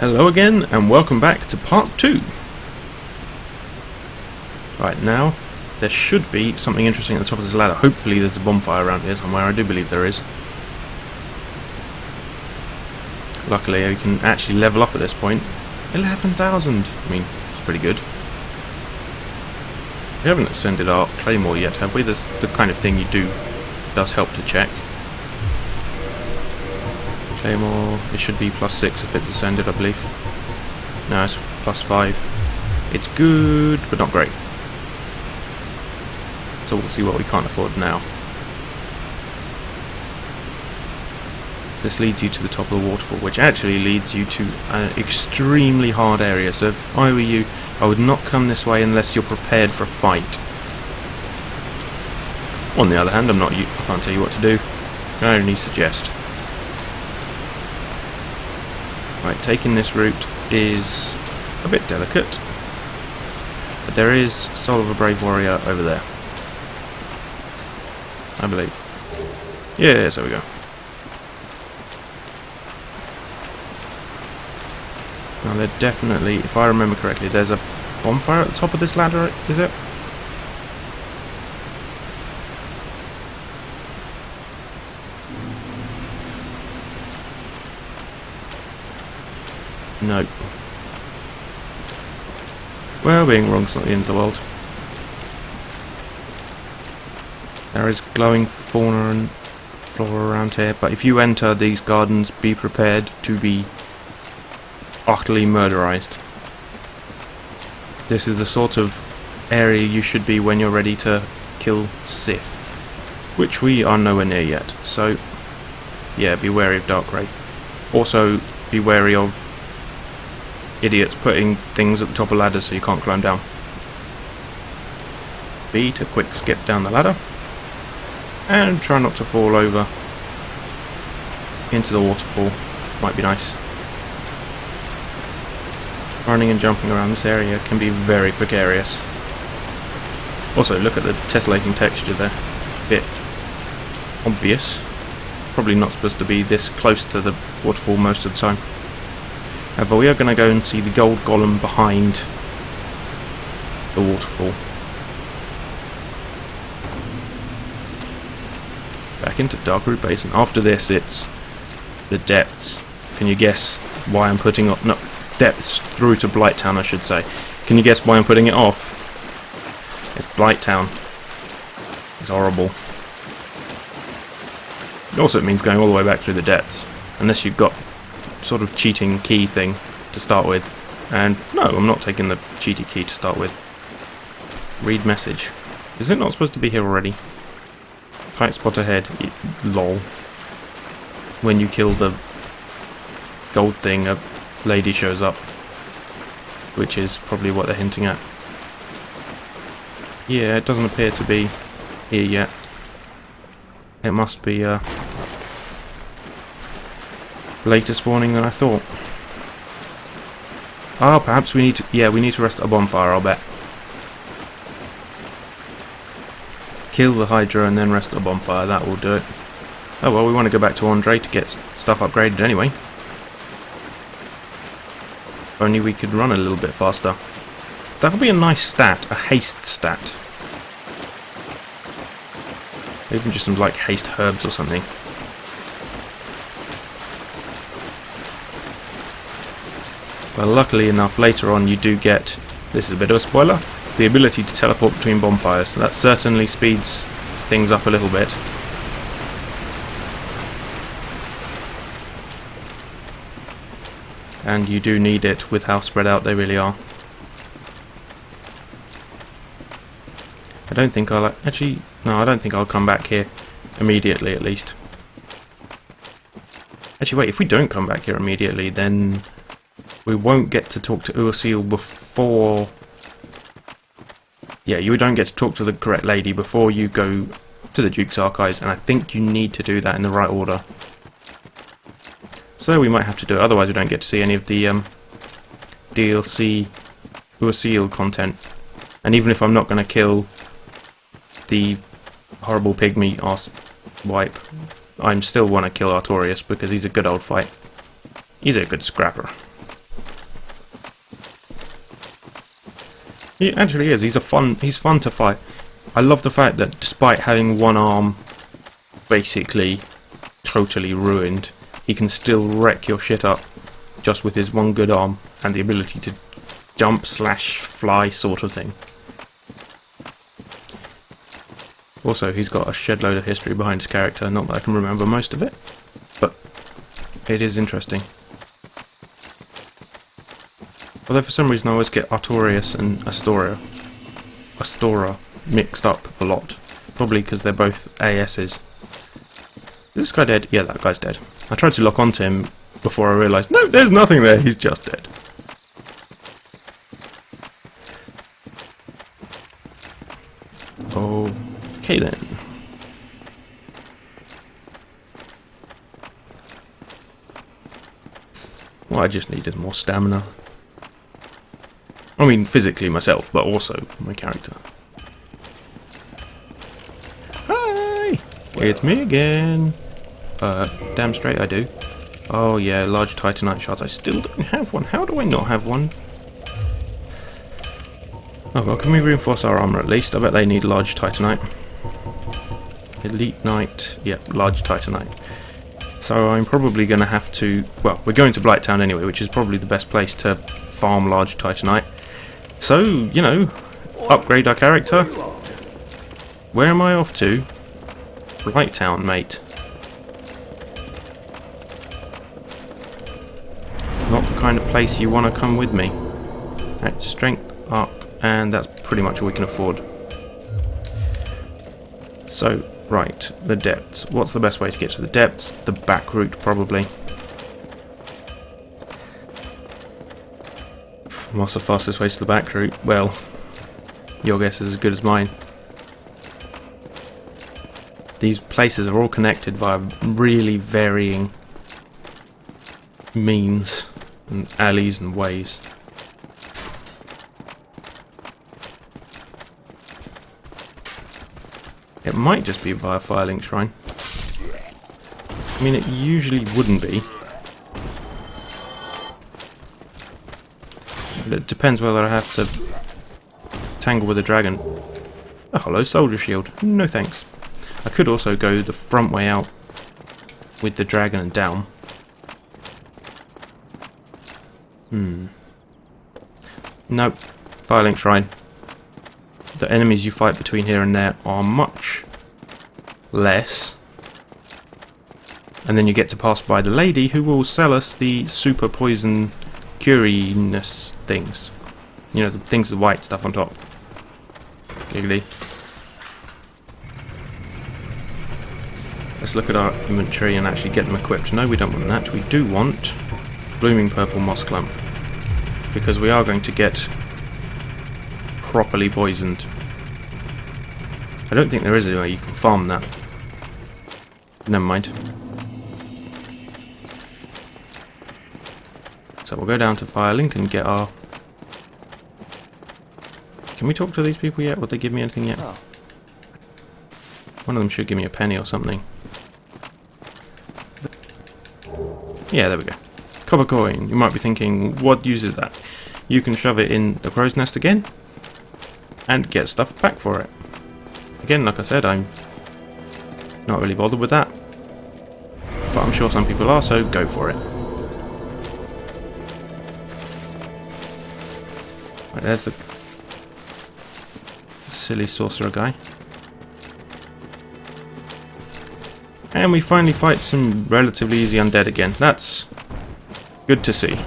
Hello again, and welcome back to part 2. Right, now there should be something interesting at the top of this ladder. Hopefully there's a bonfire around here somewhere. I do believe there is. Luckily you can actually level up at this point. 11,000! I mean, it's pretty good. We haven't ascended our claymore yet, have we? That's the kind of thing you do. Does help to check. Claymore, it should be +6 if it's ascended, I believe. No, it's +5. It's good, but not great. So we'll see what we can't afford now. This leads you to the top of the waterfall, which actually leads you to an extremely hard area. So if I were you, I would not come this way unless you're prepared for a fight. On the other hand, I can't tell you what to do. I can only suggest. Right, taking this route is a bit delicate, but there is Soul of a Brave Warrior over there, I believe. Yes, there we go. Now there definitely, if I remember correctly, there's a bonfire at the top of this ladder, is it? No. Well, being wrong's not the end of the world. There is glowing fauna and flora around here, but if you enter these gardens, be prepared to be utterly murderized. This is the sort of area you should be when you're ready to kill Sith, which we are nowhere near yet. So, yeah, be wary of Dark Wraith. Also, be wary of idiots putting things at the top of ladders so you can't climb down. B, to quick skip down the ladder. And try not to fall over into the waterfall. Might be nice. Running and jumping around this area can be very precarious. Also, look at the tessellating texture there. Bit obvious. Probably not supposed to be this close to the waterfall most of the time. However, we are going to go and see the gold golem behind the waterfall. Back into Darkroot Basin. After this, it's the depths. Can you guess why I'm putting up? No, depths through to Blight Town, I should say. Can you guess why I'm putting it off? It's Blight Town. It's horrible. Also, it means going all the way back through the depths, unless you've got sort of cheating key thing to start with. And no, I'm not taking the cheaty key to start with. Read message. Is it not supposed to be here already? Tight spot ahead. Lol. When you kill the gold thing, a lady shows up, which is probably what they're hinting at. Yeah, it doesn't appear to be here yet. It must be later spawning than I thought. Ah, perhaps we need to... Yeah, we need to rest at a bonfire, I'll bet. Kill the Hydra and then rest at a bonfire, that will do it. Oh well, we want to go back to Andre to get stuff upgraded anyway. If only we could run a little bit faster. That'll be a nice stat, a haste stat. Even just some like haste herbs or something. Well, luckily enough, later on you do get, this is a bit of a spoiler, the ability to teleport between bonfires. So that certainly speeds things up a little bit. And you do need it with how spread out they really are. I don't think I'll actually... No, I don't think I'll come back here immediately, at least. Actually, wait, if we don't come back here immediately, then we won't get to talk to Ursil before... Yeah, you don't get to talk to the correct lady before you go to the Duke's Archives, and I think you need to do that in the right order. So we might have to do it, otherwise we don't get to see any of the DLC Ursil content. And even if I'm not going to kill the horrible pygmy arse wipe, I still want to kill Artorias because he's a good old fight. He's a good scrapper. He actually is. He's fun to fight. I love the fact that despite having one arm basically totally ruined, he can still wreck your shit up just with his one good arm and the ability to jump slash fly sort of thing. Also, he's got a shed load of history behind his character, not that I can remember most of it, but it is interesting. Although for some reason I always get Artorias and Astora mixed up a lot. Probably because they're both ASs. Is this guy dead? Yeah, that guy's dead. I tried to lock onto him before I realised, no, there's nothing there, he's just dead. Okay then. What I just need is more stamina. I mean, physically myself, but also my character. Hi! It's me again. Damn straight I do. Oh yeah, large titanite shards. I still don't have one. How do I not have one? Oh well, can we reinforce our armor at least? I bet they need large titanite. Elite Knight. Yep, large titanite. So I'm probably going to have to... Well, we're going to Blight Town anyway, which is probably the best place to farm large titanite. So, you know, upgrade our character. Where am I off to? Blight Town, mate. Not the kind of place you want to come with me. Right, strength up, and that's pretty much all we can afford. So, right, the depths. What's the best way to get to the depths? The back route, probably. What's the fastest way to the back route? Well, your guess is as good as mine. These places are all connected via really varying means and alleys and ways. It might just be via Firelink Shrine. I mean, it usually wouldn't be. But it depends whether I have to tangle with a dragon. Oh, hello, soldier shield. No thanks. I could also go the front way out with the dragon and down. Nope. Firelink Shrine. The enemies you fight between here and there are much less. And then you get to pass by the lady who will sell us the super poison curiness things. You know, the things with white stuff on top. Giggly. Let's look at our inventory and actually get them equipped. No, we don't want that. We do want blooming purple moss clump. Because we are going to get properly poisoned. I don't think there is a way you can farm that. Never mind. So we'll go down to Firelink and get our... Can we talk to these people yet? Would they give me anything yet? Oh. One of them should give me a penny or something. Yeah, there we go. Copper coin. You might be thinking, what use is that? You can shove it in the crow's nest again and get stuff back for it. Again, like I said, I'm not really bothered with that. But I'm sure some people are, so go for it. Right, there's the silly sorcerer guy. And we finally fight some relatively easy undead again. That's good to see.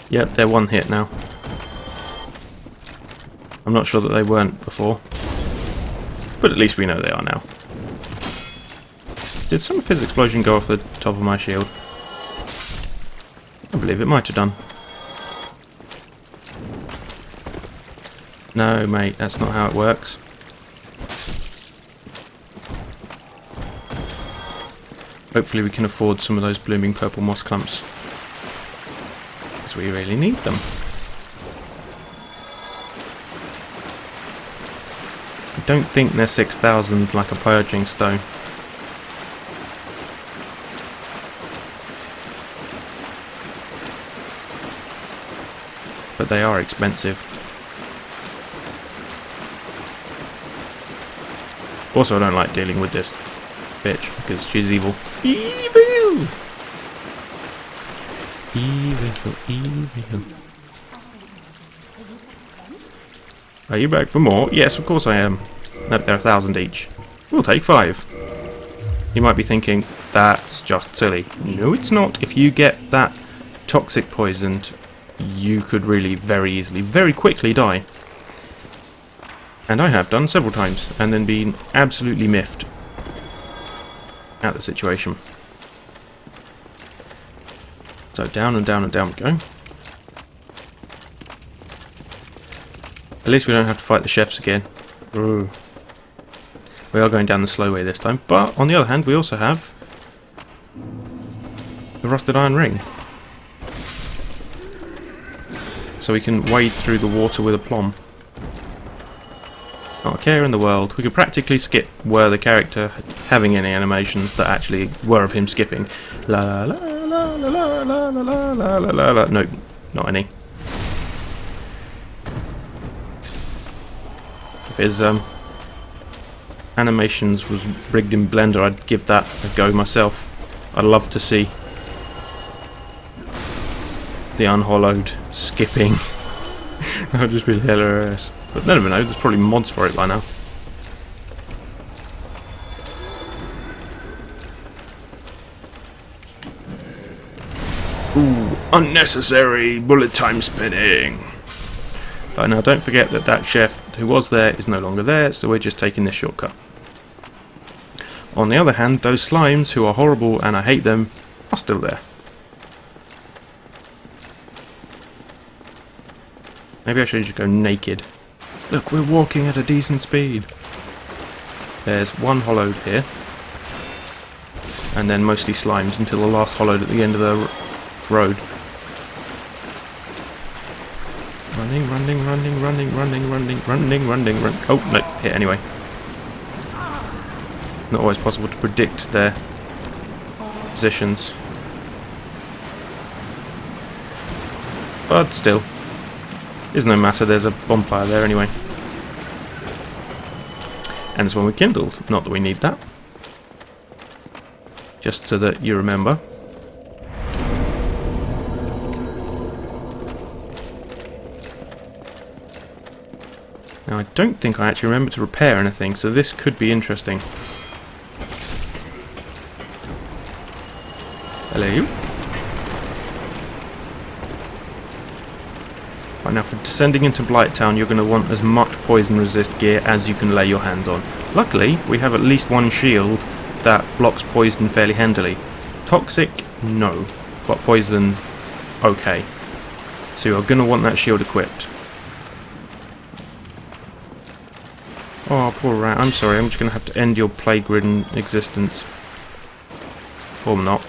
Yep, they're one hit now. I'm not sure that they weren't before. But at least we know they are now. Did some of his explosion go off the top of my shield? I believe it might have done. No, mate, that's not how it works. Hopefully we can afford some of those blooming purple moss clumps. Because we really need them. I don't think they're 6,000 like a purging stone. but they are expensive. Also, I don't like dealing with this bitch because she's evil. Evil! Evil, evil. Are you back for more? Yes, of course I am. Nope, they're 1,000 each. We'll take 5. You might be thinking, that's just silly. No, it's not. If you get that toxic poisoned, you could really very easily, very quickly die. And I have done several times, and then been absolutely miffed at the situation. So down and down and down we go. At least we don't have to fight the chefs again. Ooh. We are going down the slow way this time, but on the other hand we also have the rusted iron ring. So we can wade through the water with aplomb. Not a care in the world. We could practically skip were the character having any animations that actually were of him skipping. La la la la la la la la la la la la. No, not any. If his animations was rigged in Blender, I'd give that a go myself. I'd love to see the unhollowed skipping. That would just be hilarious. But none of them know, there's probably mods for it by now. Ooh, unnecessary bullet time spinning. But now don't forget that that chef who was there is no longer there, so we're just taking this shortcut. On the other hand, those slimes who are horrible and I hate them are still there. Maybe I should just go naked. Look, we're walking at a decent speed. There's one hollowed here. And then mostly slimes until the last hollowed at the end of the road. Running, running, running, running, running, running, running, running, running. Oh, no, hit anyway. Not always possible to predict their positions. But still. Is no matter, there's a bonfire there anyway. And it's one we kindled. Not that we need that. Just so that you remember. Now I don't think I actually remember to repair anything, so this could be interesting. Hello. Right, now for descending into Blight Town, you're going to want as much poison resist gear as you can lay your hands on. Luckily, we have at least one shield that blocks poison fairly handily. Toxic, no. But poison, okay. So you're going to want that shield equipped. Oh, poor rat. I'm sorry, I'm just going to have to end your plague-ridden existence. Or not.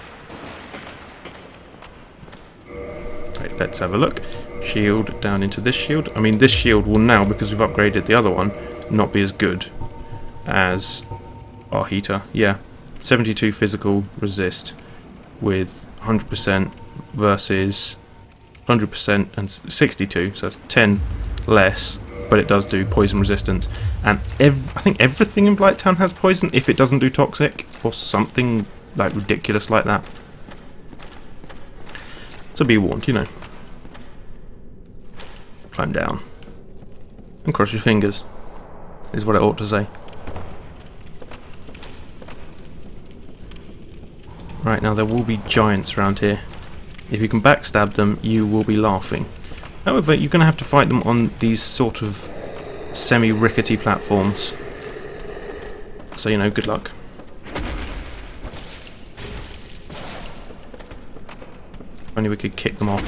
Right, let's have a look. Shield down into this shield. I mean, this shield will now, because we've upgraded the other one, not be as good as our heater. Yeah, 72 physical resist with 100% versus 100% and 62, so that's 10 less, but it does do poison resistance. And I think everything in Blight Town has poison if it doesn't do toxic or something like ridiculous like that. So be warned, you know. Climb down. And cross your fingers, is what it ought to say. Right, now there will be giants around here. If you can backstab them, you will be laughing. However, you're going to have to fight them on these sort of semi-rickety platforms. So, you know, good luck. If only we could kick them off.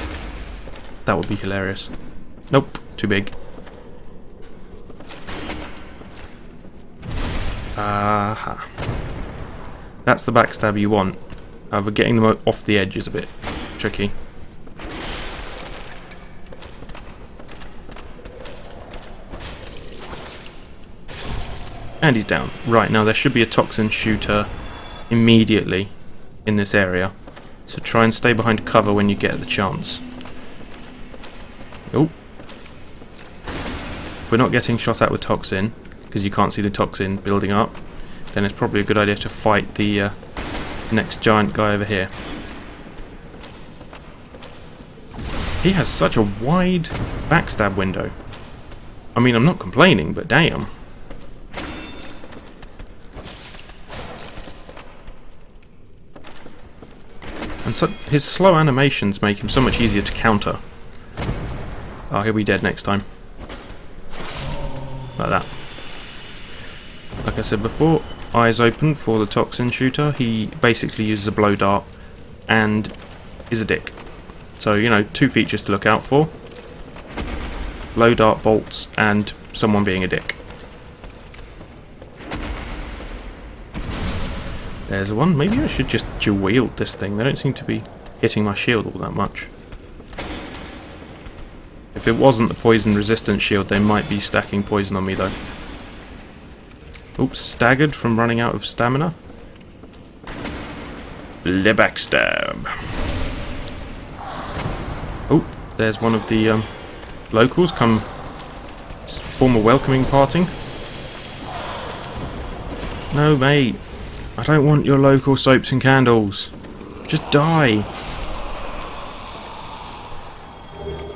That would be hilarious. Nope, too big. Aha. That's the backstab you want. However, getting them off the edge is a bit tricky. And he's down. Right, now there should be a toxin shooter immediately in this area. So try and stay behind cover when you get the chance. Oh. If we're not getting shot at with toxin, because you can't see the toxin building up, then it's probably a good idea to fight the next giant guy over here. He has such a wide backstab window. I mean, I'm not complaining, but damn. And so his slow animations make him so much easier to counter. Oh, he'll be dead next time. Like that. Like I said before, eyes open for the toxin shooter. He basically uses a blow dart and is a dick. So, you know, 2 features to look out for. Blow dart bolts and someone being a dick. There's one. Maybe I should just dual wield this thing. They don't seem to be hitting my shield all that much. If it wasn't the poison resistance shield, they might be stacking poison on me though. Oops, staggered from running out of stamina. Le backstab. Oh, there's one of the locals come form a welcoming parting. No, mate. I don't want your local soaps and candles. Just die.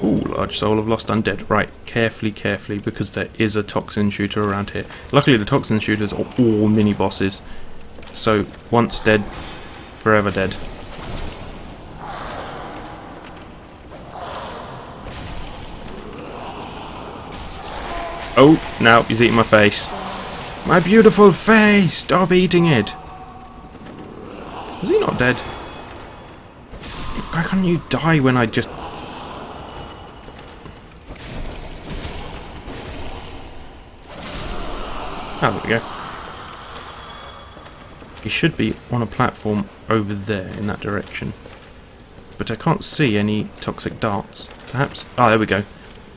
Ooh, large soul of lost undead. Right, carefully, carefully, because there is a toxin shooter around here. Luckily, the toxin shooters are all mini bosses. So, once dead, forever dead. Oh, now he's eating my face. My beautiful face! Stop eating it! Is he not dead? Why can't you die when I just... Oh, there we go. He should be on a platform over there in that direction. But I can't see any toxic darts. Perhaps... Ah, there we go.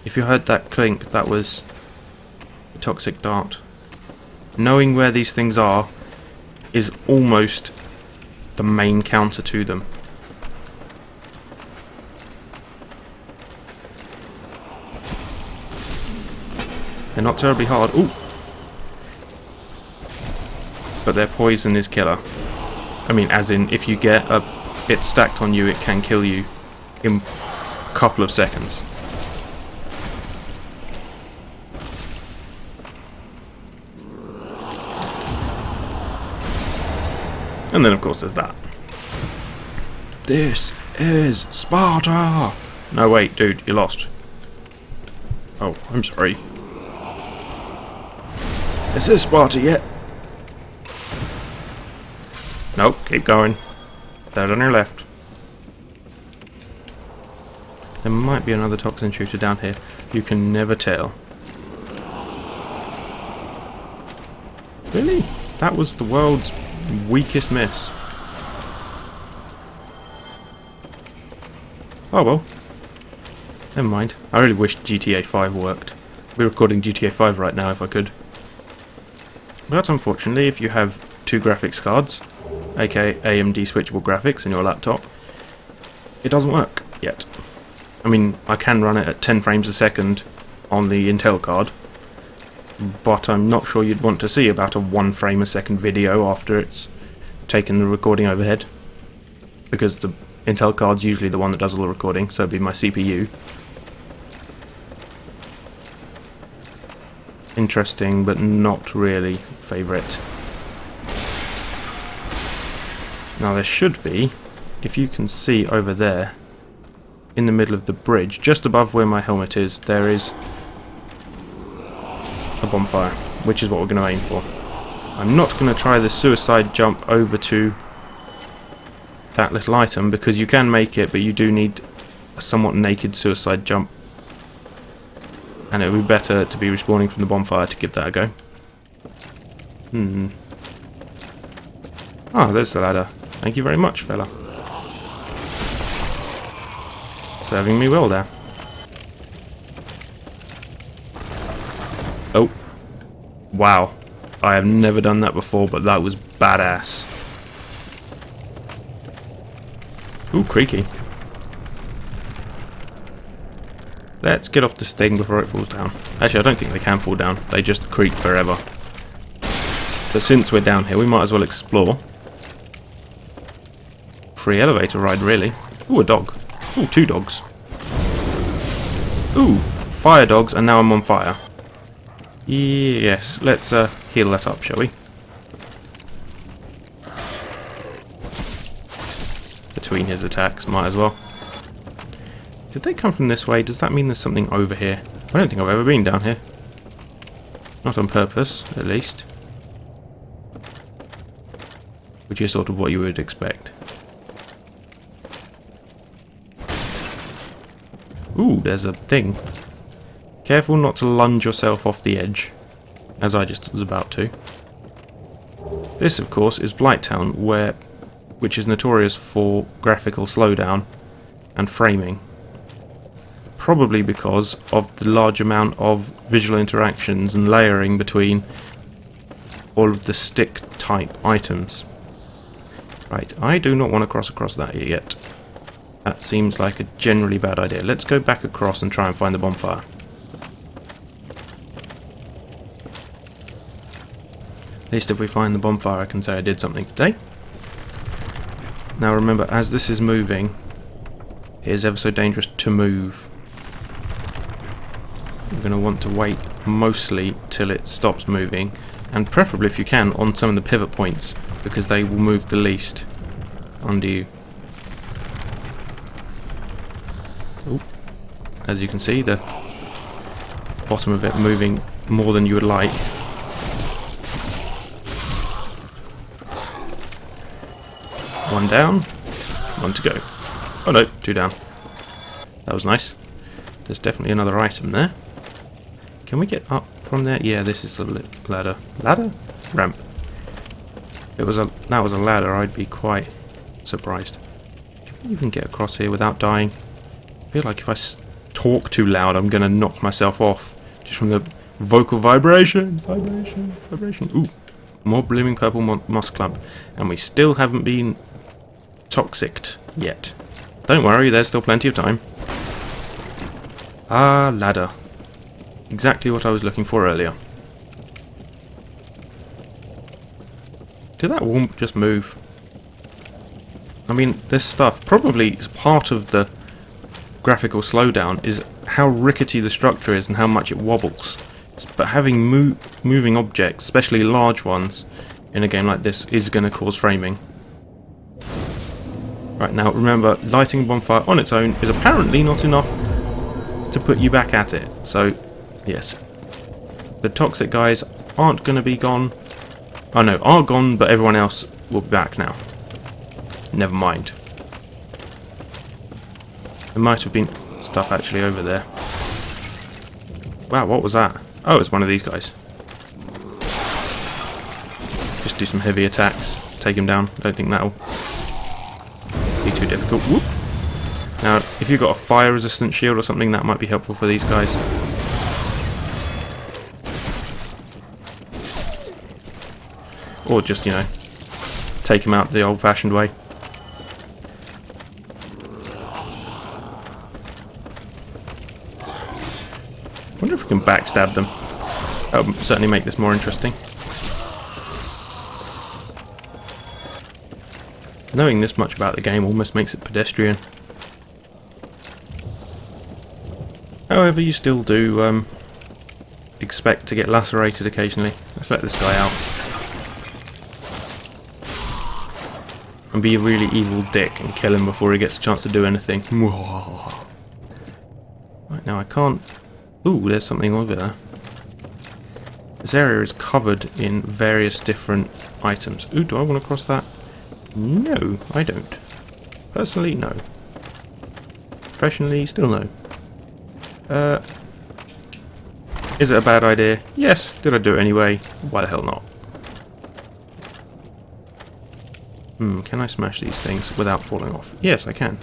If you heard that clink, that was a toxic dart. Knowing where these things are is almost the main counter to them. They're not terribly hard. Ooh! But their poison is killer. I mean, as in, if you get a bit stacked on you, it can kill you in a couple of seconds. And then, of course, there's that. This is Sparta! No, wait, dude, you lost. Oh, I'm sorry. Is this Sparta yet? Nope, keep going. Third on your left. There might be another toxin shooter down here. You can never tell. Really? That was the world's weakest miss. Oh well. Never mind. I really wish GTA 5 worked. I'd be recording GTA 5 right now if I could. But unfortunately, if you have 2 graphics cards, aka AMD switchable graphics in your laptop, it doesn't work yet. I mean, I can run it at 10 frames a second on the Intel card, but I'm not sure you'd want to see about a 1 frame a second video after it's taken the recording overhead, because the Intel card's usually the one that does all the recording, so it'd be my CPU. Interesting, but not really favourite. Now there should be, if you can see over there, in the middle of the bridge, just above where my helmet is, there is a bonfire, which is what we're going to aim for. I'm not going to try the suicide jump over to that little item, because you can make it, but you do need a somewhat naked suicide jump. And it would be better to be respawning from the bonfire to give that a go. Ah, there's the ladder. Thank you very much, fella. Serving me well there. Oh. Wow. I have never done that before, but that was badass. Ooh, creaky. Let's get off this thing before it falls down. Actually, I don't think they can fall down. They just creep forever. But since we're down here, we might as well explore. Free elevator ride, really. Ooh, a dog. Ooh, 2 dogs. Ooh, fire dogs, and now I'm on fire. Yes, let's heal that up, shall we? Between his attacks, might as well. Did they come from this way? Does that mean there's something over here? I don't think I've ever been down here. Not on purpose, at least. Which is sort of what you would expect. Ooh, there's a thing. Careful not to lunge yourself off the edge, as I just was about to. This, of course, is Blight Town, which is notorious for graphical slowdown and framing. Probably because of the large amount of visual interactions and layering between all of the stick-type items. Right, I do not want to cross across that yet. That seems like a generally bad idea. Let's go back across and try and find the bonfire. At least if we find the bonfire, I can say I did something today. Now remember, as this is moving, it is ever so dangerous to move. You're going to want to wait mostly till it stops moving, and preferably if you can on some of the pivot points, because they will move the least under you. Ooh. As you can see, the bottom of it moving more than you would like. One down, 1 to go. Oh no, 2 down. That was nice. There's definitely another item there. Can we get up from there? Yeah, this is the ladder. Ladder? Ramp. If that was a ladder, I'd be quite surprised. Can we even get across here without dying? I feel like if I talk too loud, I'm going to knock myself off. Just from the vocal vibration. Vibration. Ooh. More blooming purple moss clump. And we still haven't been toxiced yet. Don't worry, there's still plenty of time. Ah, ladder. Exactly what I was looking for earlier. Did that wall just move? I mean, this stuff probably is part of the graphical slowdown, is how rickety the structure is and how much it wobbles. But having moving objects, especially large ones, in a game like this is going to cause framing. Right, now remember, lighting a bonfire on its own is apparently not enough to put you back at it. So, yes. The toxic guys aren't going to be gone. Oh no, are gone, but everyone else will be back now. Never mind. There might have been stuff actually over there. Wow, what was that? Oh, it's one of these guys. Just do some heavy attacks. Take him down. I don't think that'll be too difficult. Whoop. Now, if you've got a fire resistant shield or something, that might be helpful for these guys. Or just, you know, take him out the old fashioned way. I wonder if we can backstab them. That would certainly make this more interesting. Knowing this much about the game almost makes it pedestrian. However, you still do expect to get lacerated occasionally. Let's let this guy out. And be a really evil dick and kill him before he gets a chance to do anything. Right, now I can't... Ooh, there's something over there. This area is covered in various different items. Ooh, do I want to cross that? No, I don't. Personally, no. Professionally, still no. Is it a bad idea? Yes. Did I do it anyway? Why the hell not? Can I smash these things without falling off? Yes, I can.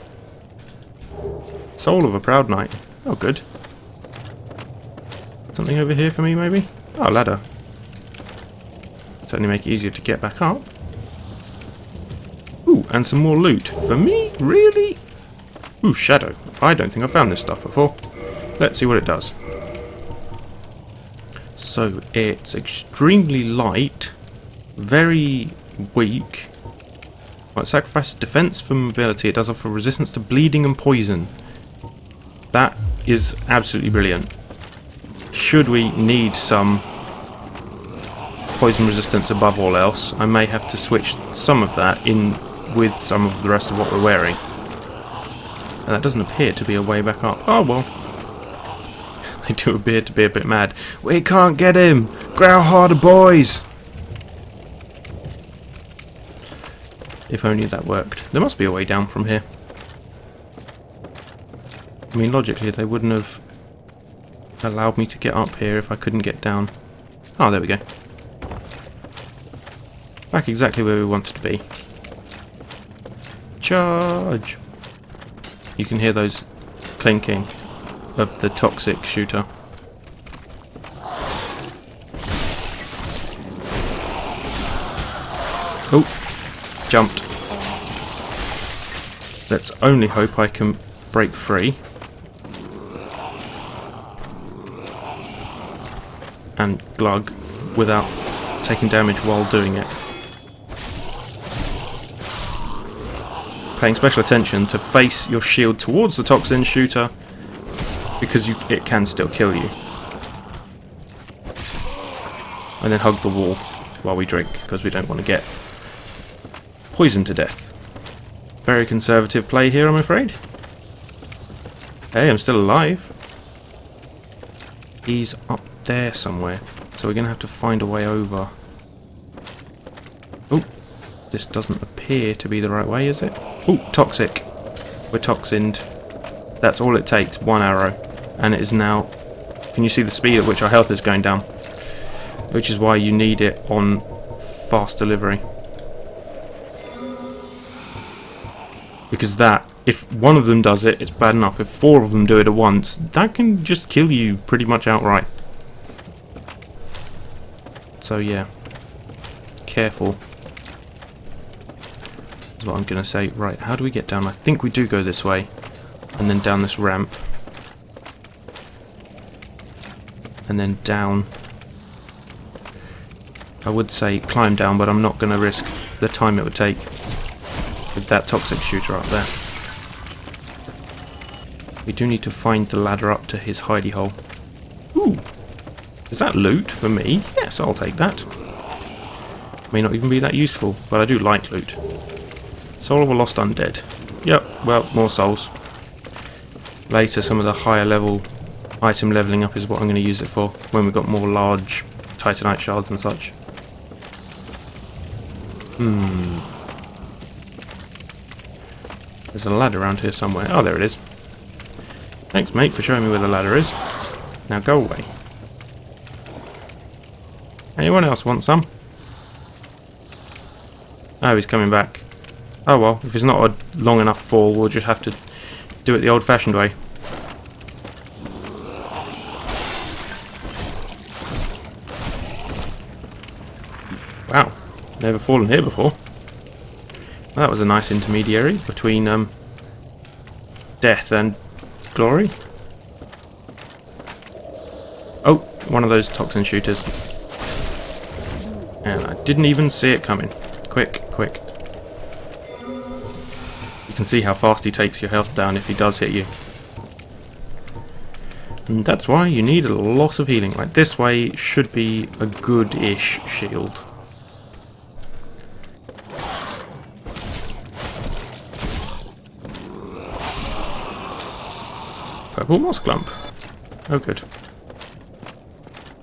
Soul of a Proud Knight. Oh, good. Something over here for me, maybe? Oh, ladder. Certainly make it easier to get back up. Ooh, and some more loot. For me? Really? Ooh, shadow. I don't think I've found this stuff before. let's see what it does. So it's extremely light, very weak. Well, it sacrifices defense for mobility. It does offer resistance to bleeding and poison. That is absolutely brilliant. Should we need some poison resistance above all else, I may have to switch some of that in with some of the rest of what we're wearing. And that doesn't appear to be a way back up. Oh well. They do appear to be a bit mad. We can't get him! Growl harder, boys! If only that worked. There must be a way down from here. I mean, logically, they wouldn't have allowed me to get up here if I couldn't get down. Oh, there we go. Back exactly where we wanted to be. Charge! You can hear those clinking of the toxic shooter. Oh! Jumped. Let's only hope I can break free. And glug without taking damage while doing it. Paying special attention to face your shield towards the toxin shooter because it can still kill you. And then hug the wall while we drink because we don't want to get poisoned to death. Very conservative play here, I'm afraid. Hey, I'm still alive. He's up there somewhere, so we're going to have to find a way over. Oh, this doesn't appear to be the right way, is it? Oh, toxic. We're toxined. That's all it takes, one arrow. And it is now... Can you see the speed at which our health is going down? Which is why you need it on fast delivery. Because that, if one of them does it, it's bad enough. If four of them do it at once, that can just kill you pretty much outright. So yeah, careful. That's what I'm going to say. Right, how do we get down? I think we do go this way. And then down this ramp. And then down. I would say climb down, but I'm not going to risk the time it would take with that toxic shooter up there. We do need to find the ladder up to his hidey hole. Ooh! Is that loot for me? Yes, I'll take that. May not even be that useful, but I do like loot. Soul of a Lost Undead. Yep, well, more souls. Later, some of the higher level item leveling up is what I'm going to use it for, when we've got more large Titanite shards and such. There's a ladder around here somewhere. Oh, there it is. Thanks, mate, for showing me where the ladder is. Now go away. Anyone else want some? Oh, he's coming back. Oh well, if it's not a long enough fall, we'll just have to do it the old-fashioned way. Wow, never fallen here before. Well, that was a nice intermediary between death and glory. Oh, one of those toxin shooters. And I didn't even see it coming. Quick, quick. You can see how fast he takes your health down if he does hit you. And that's why you need a lot of healing. Like this way should be a good-ish shield. Purple moss clump. Oh good.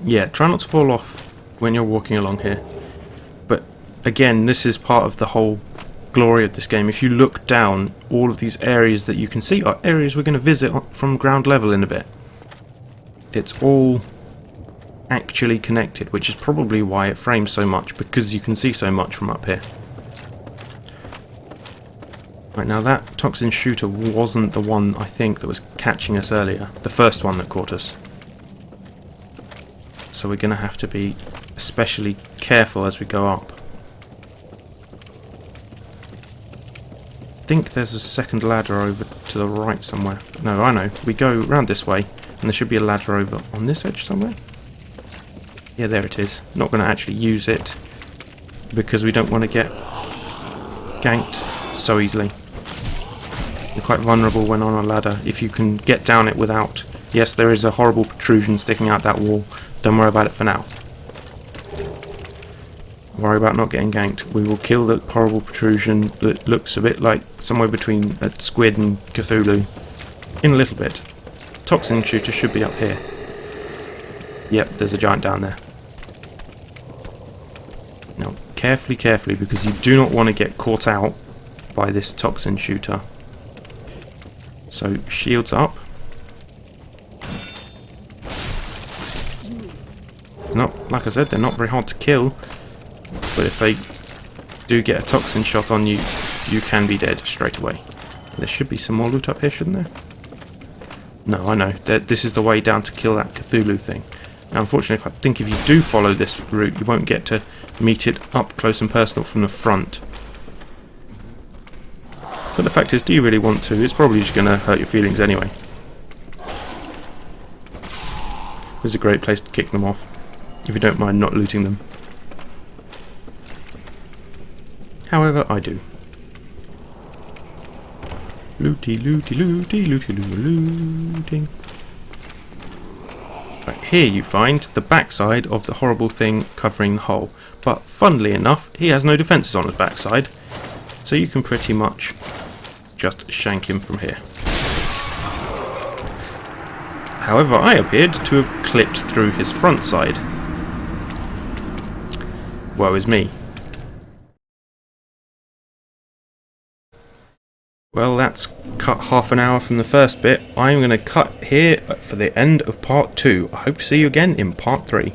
Yeah, try not to fall off when you're walking along here. But again, this is part of the whole glory of this game. If you look down, all of these areas that you can see are areas we're going to visit from ground level in a bit. It's all actually connected, which is probably why it frames so much, because you can see so much from up here. Right, now that toxin shooter wasn't the one, I think, that was catching us earlier. The first one that caught us. So we're going to have to be especially careful as we go up. I think there's a second ladder over to the right somewhere. No, I know. We go round this way, and And there should be a ladder over on this edge somewhere. Yeah, there it is. Not going to actually use it because we don't want to get ganked so easily. You're quite vulnerable when on a ladder if you can get down it without... Yes, there is a horrible protrusion sticking out that wall. Don't worry about it for now. Worry about not getting ganked. We will kill the horrible protrusion that looks a bit like somewhere between a squid and Cthulhu in a little bit. Toxin shooter should be up here. Yep, there's a giant down there. Now, carefully, because you do not want to get caught out by this toxin shooter. So, shields up. Not, like I said, they're not very hard to kill, but if they do get a toxin shot on you, you can be dead straight away. There should be some more loot up here, shouldn't there? No, I know. This is the way down to kill that Cthulhu thing. Now, unfortunately, I think if you do follow this route, you won't get to meet it up close and personal from the front. But the fact is, do you really want to? It's probably just going to hurt your feelings anyway. This is a great place to kick them off, if you don't mind not looting them. However, I do. Looty, looty, looty, looty, looting. Right, here you find the backside of the horrible thing covering the hole. But funnily enough, he has no defences on his backside, so you can pretty much just shank him from here. However, I appeared to have clipped through his front side. Woe is me. Well, that's cut half an hour from the first bit. I'm going to cut here for the end of part 2. I hope to see you again in part 3.